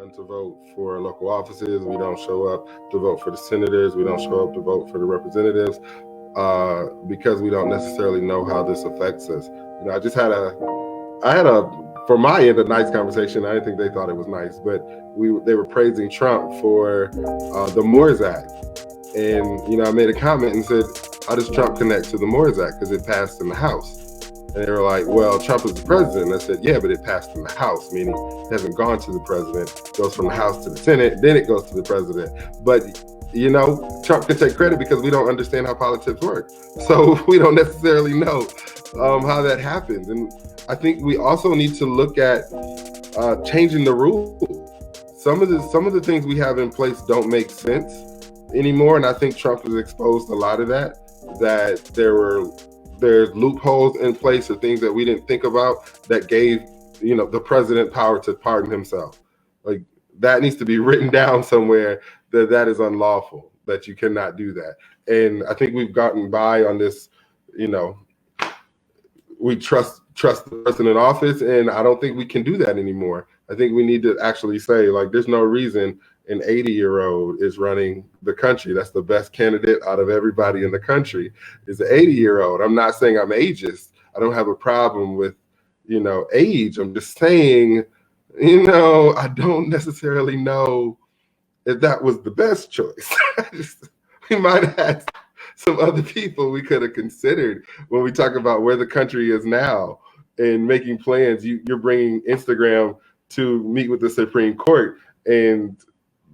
one to vote for local offices. We don't show up to vote for the senators. We don't show up to vote for the representatives because we don't necessarily know how this affects us. I had a, for my end, a nice conversation. I didn't think they thought it was nice, but they were praising Trump for the Moores Act. And, I made a comment and said, how does Trump connect to the Moores Act? Because it passed in the House. And they were like, well, Trump is the president. And I said, yeah, but it passed in the House, meaning it hasn't gone to the president. It goes from the House to the Senate, then it goes to the president. But, Trump can take credit because we don't understand how politics work. So we don't necessarily know how that happens. And I think we also need to look at changing the rules. Some of the things we have in place don't make sense anymore. And I think Trump has exposed a lot of that there's loopholes in place or things that we didn't think about that gave, the president power to pardon himself. Like, that needs to be written down somewhere that is unlawful, that you cannot do that. And I think we've gotten by on this, we trust the person in office, and I don't think we can do that anymore. I think we need to actually say, like, there's no reason an 80-year-old is running the country. That's the best candidate out of everybody in the country is an 80-year-old. I'm not saying I'm ageist. I don't have a problem with, age. I'm just saying, I don't necessarily know if that was the best choice. We might have had some other people we could have considered when we talk about where the country is now and making plans. You're bringing Instagram to meet with the Supreme Court, and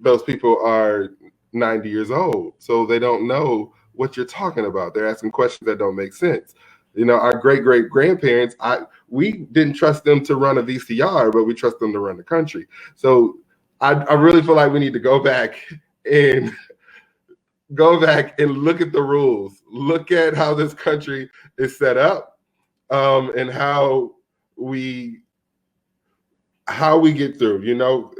those people are 90 years old, so they don't know what you're talking about. They're asking questions that don't make sense. Our great-great-grandparents, we didn't trust them to run a VCR, but we trust them to run the country. So I really feel like we need to go back and look at the rules, look at how this country is set up, and how we get through.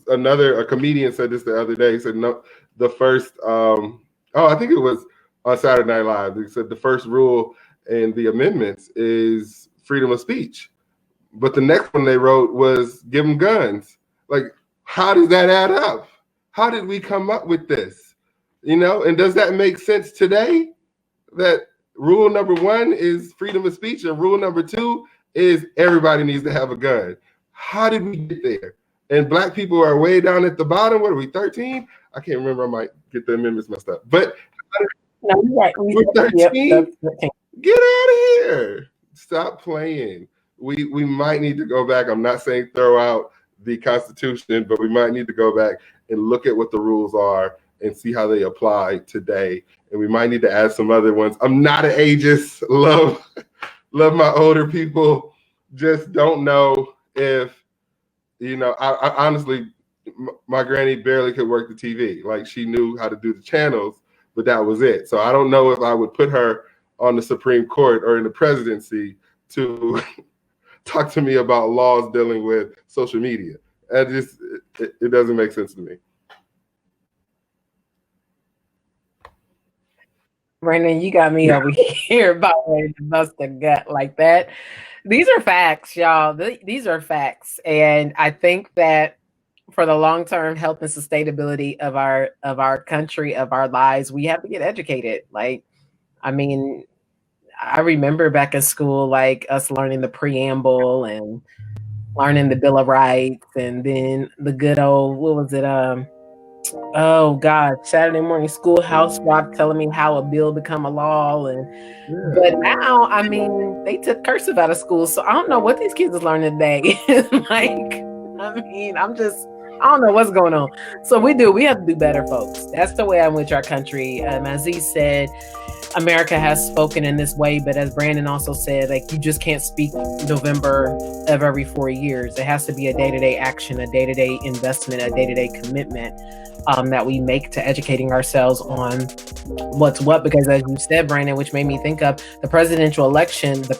A comedian said this the other day. He said, no, the first, I think it was on Saturday Night Live. He said the first rule in the amendments is freedom of speech. But the next one they wrote was give them guns. Like, how does that add up? How did we come up with this? And does that make sense today? That rule number 1 is freedom of speech, and rule number 2 is everybody needs to have a gun. How did we get there? And Black people are way down at the bottom. What are we, 13? I can't remember. I might get the amendments messed up. But no, right. We're 13. Yep, get out of here. Stop playing. We might need to go back. I'm not saying throw out the Constitution, but we might need to go back and look at what the rules are and see how they apply today. And we might need to add some other ones. I'm not an ageist. Love my older people. Just don't know if, I honestly, my granny barely could work the TV. Like, she knew how to do the channels, but that was it. So I don't know if I would put her on the Supreme Court or in the presidency to talk to me about laws dealing with social media. It doesn't make sense to me. Brandon, you got me over here about ready to bust a gut like that. These are facts, y'all. These are facts. And I think that for the long-term health and sustainability of our country, of our lives, we have to get educated. Like, I mean, I remember back in school, like, us learning the preamble and learning the Bill of Rights, and then the good old, what was it? Oh God, Saturday morning schoolhouse rock telling me how a bill become a law. But now, I mean, they took cursive out of school, so I don't know what these kids are learning today. Like, I mean, I don't know what's going on. So we have to do better, folks. That's the way in which our country, as he said, America has spoken in this way, but as Brandon also said, like, you just can't speak November of every 4 years. It has to be a day-to-day action, a day-to-day investment, a day-to-day commitment that we make to educating ourselves on what's what. Because as you said, Brandon, which made me think of the presidential election, that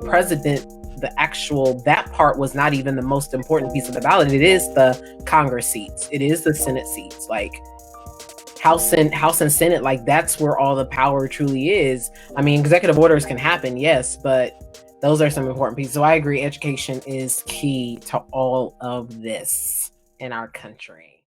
part was not even the most important piece of the ballot. It is the Congress seats. It is the Senate seats. Like, House and Senate, like, that's where all the power truly is. I mean, executive orders can happen, yes, but those are some important pieces. So I agree, education is key to all of this in our country.